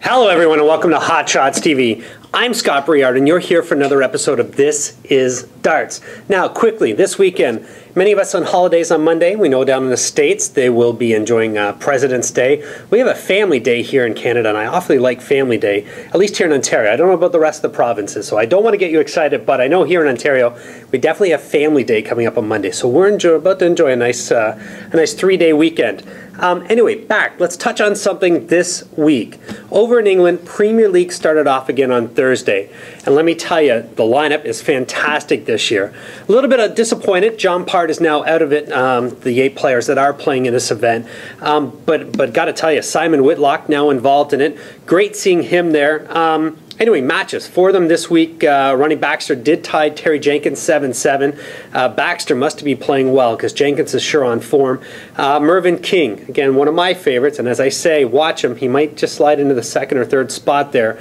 Hello everyone and welcome to Hot Shots TV. I'm Scott Briard and you're here for another episode of This is Darts. Now quickly, this weekend, many of us on holidays on Monday. We know down in the States they will be enjoying President's Day. We have a family day here in Canada and I awfully like family day, at least here in Ontario. I don't know about the rest of the provinces, so I don't want to get you excited, but I know here in Ontario we definitely have family day coming up on Monday. So we're about to enjoy a nice 3-day weekend. Anyway, let's touch on something this week. Over in England, Premier League started off again on Thursday. And let me tell you, the lineup is fantastic this year. A little bit disappointed. John Part is now out of it, the 8 players that are playing in this event. But got to tell you, Simon Whitlock now involved in it. Great seeing him there. Anyway, matches for them this week. Ronnie Baxter did tie Terry Jenkins 7-7. Baxter must be playing well because Jenkins is sure on form. Mervyn King, again, one of my favorites, and as I say, watch him. He might just slide into the 2nd or 3rd spot there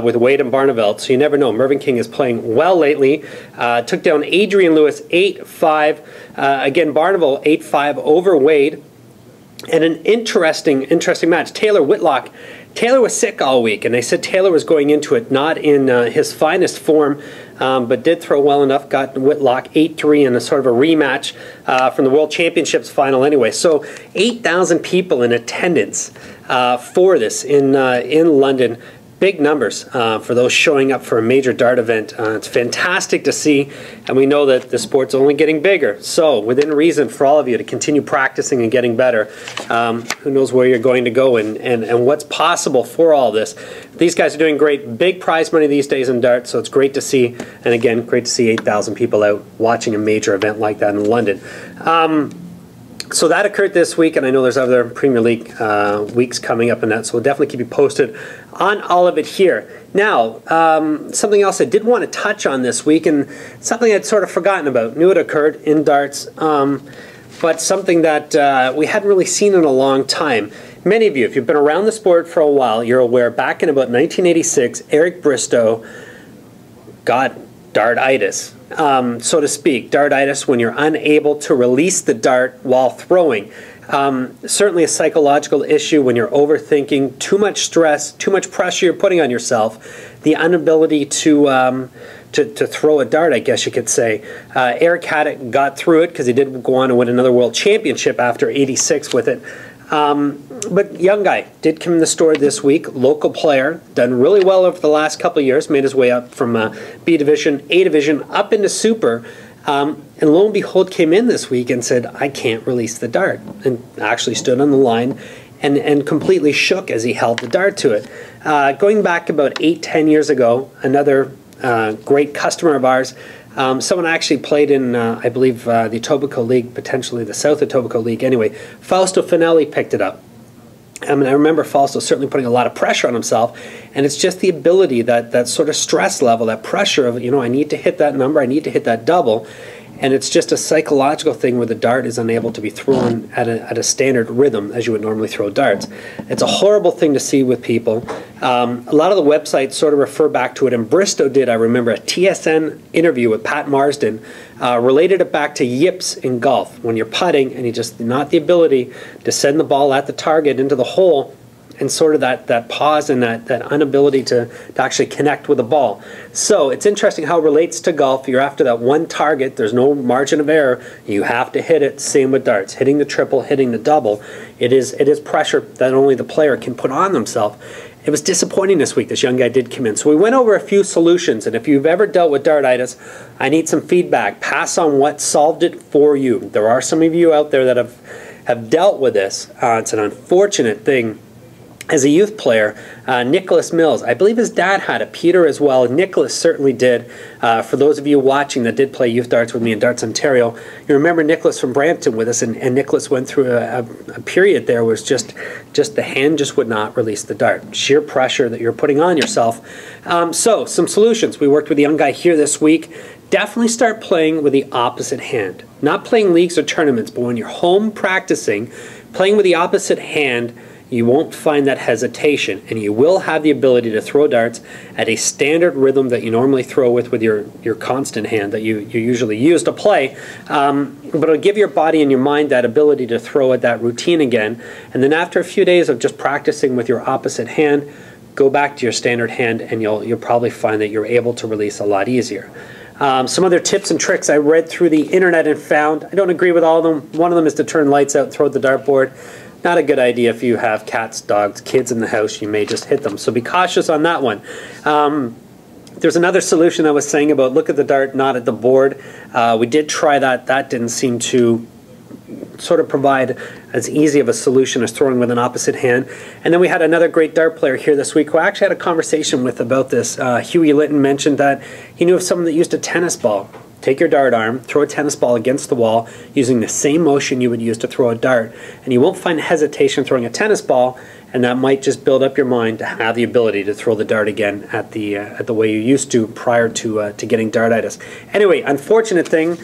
with Wade and Barneveld, so you never know. Mervyn King is playing well lately. Took down Adrian Lewis 8-5. Again, Barneveld 8-5 over Wade. And an interesting match. Taylor Whitlock. Taylor was sick all week, and they said Taylor was going into it not in his finest form, but did throw well enough, got Whitlock 8-3 in a sort of a rematch from the World Championships final anyway. So 8,000 people in attendance for this in London. Big numbers for those showing up for a major dart event. It's fantastic to see, and we know that the sport's only getting bigger. So, within reason for all of you to continue practicing and getting better. Who knows where you're going to go and what's possible for all this. These guys are doing great. Big prize money these days in darts, so it's great to see. And again, great to see 8,000 people out watching a major event like that in London. So that occurred this week, and I know there's other Premier League weeks coming up in that, so we'll definitely keep you posted on all of it here. Now, something else I did want to touch on this week, and something I'd sort of forgotten about. Knew it occurred in darts, but something that we hadn't really seen in a long time. Many of you, if you've been around the sport for a while, you're aware back in about 1986, Eric Bristow got Dartitis. So to speak, Dartitis when you're unable to release the dart while throwing. Certainly a psychological issue when you're overthinking, too much stress, too much pressure you're putting on yourself, the inability to throw a dart, I guess you could say. Eric had it, got through it because he did go on and win another world championship after '86 with it. But young guy did come in the store this week, local player, done really well over the last couple of years, made his way up from B Division, A Division, up into Super, and lo and behold came in this week and said, I can't release the dart, and actually stood on the line and completely shook as he held the dart to it. Going back about 8-10 years ago, another great customer of ours, someone actually played in, I believe, the Etobicoke League, potentially the South Etobicoke League. Anyway, Fausto Finelli picked it up. I remember Fausto certainly putting a lot of pressure on himself, and it's just the ability, that sort of stress level, that pressure of, I need to hit that number, I need to hit that double, and it's just a psychological thing where the dart is unable to be thrown at a standard rhythm as you would normally throw darts. It's a horrible thing to see with people. A lot of the websites sort of refer back to it, and Bristow did, I remember, a TSN interview with Pat Marsden, related it back to yips in golf. When you're putting and you just not the ability to send the ball at the target into the hole, and sort of that pause and that inability to actually connect with the ball. So it's interesting how it relates to golf. You're after that one target, there's no margin of error, you have to hit it. Same with darts, hitting the triple, hitting the double. It is pressure that only the player can put on themselves. It was disappointing this week. This young guy did come in. So we went over a few solutions, and if you've ever dealt with Dartitis, I need some feedback. Pass on what solved it for you. There are some of you out there that have dealt with this. It's an unfortunate thing. As a youth player, Nicholas Mills, I believe his dad had it, Peter as well. Nicholas certainly did. For those of you watching that did play youth darts with me in Darts Ontario, you remember Nicholas from Brampton with us, and Nicholas went through a period there where just the hand just would not release the dart. Sheer pressure that you're putting on yourself. So, some solutions. We worked with a young guy here this week. Definitely start playing with the opposite hand. Not playing leagues or tournaments, but when you're home practicing, playing with the opposite hand, you won't find that hesitation, and you will have the ability to throw darts at a standard rhythm that you normally throw with your constant hand that you usually use to play. But it'll give your body and your mind that ability to throw at that routine again. And then after a few days of just practicing with your opposite hand, go back to your standard hand, and you'll probably find that you're able to release a lot easier. Some other tips and tricks I read through the internet and found. I don't agree with all of them. One of them is to turn lights out and throw the dartboard. Not a good idea if you have cats, dogs, kids in the house. You may just hit them. So be cautious on that one. There's another solution I was saying about look at the dart, not at the board. We did try that. That didn't seem to sort of provide as easy of a solution as throwing with an opposite hand. And then we had another great dart player here this week who I actually had a conversation with about this. Huey Litton mentioned that he knew of someone that used a tennis ball. Take your dart arm, throw a tennis ball against the wall using the same motion you would use to throw a dart, and you won't find hesitation throwing a tennis ball, and that might just build up your mind to have the ability to throw the dart again at the way you used to prior to getting dartitis. Anyway, unfortunate thing.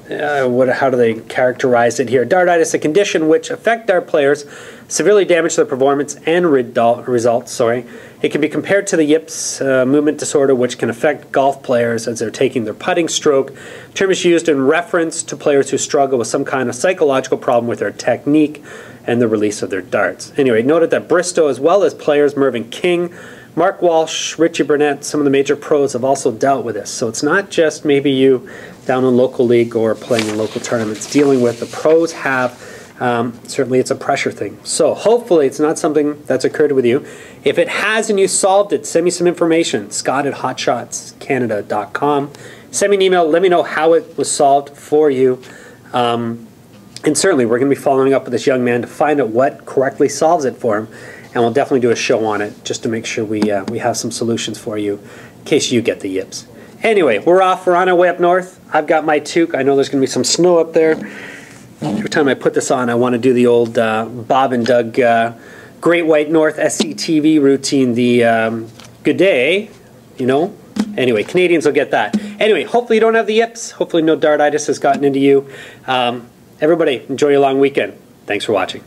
How do they characterize it here? Dartitis, a condition which affects dart players, severely damage their performance and results. It can be compared to the yips movement disorder, which can affect golf players as they're taking their putting stroke. The term is used in reference to players who struggle with some kind of psychological problem with their technique and the release of their darts. Anyway, noted that Bristow, as well as players Mervyn King, Mark Walsh, Richie Burnett, some of the major pros have also dealt with this. So it's not just maybe you down in local league or playing in local tournaments dealing with. The pros have. Certainly it's a pressure thing. So hopefully it's not something that's occurred with you. If it has and you solved it, send me some information. Scott@hotshotscanada.com. Send me an email. Let me know how it was solved for you. And certainly we're going to be following up with this young man to find out what correctly solves it for him. And we'll definitely do a show on it just to make sure we have some solutions for you in case you get the yips. Anyway, we're off. We're on our way up north. I've got my toque. I know there's going to be some snow up there. Every time I put this on, I want to do the old Bob and Doug Great White North SCTV routine, the good day, you know. Anyway, Canadians will get that. Anyway, hopefully you don't have the yips. Hopefully no dartitis has gotten into you. Everybody, enjoy your long weekend. Thanks for watching.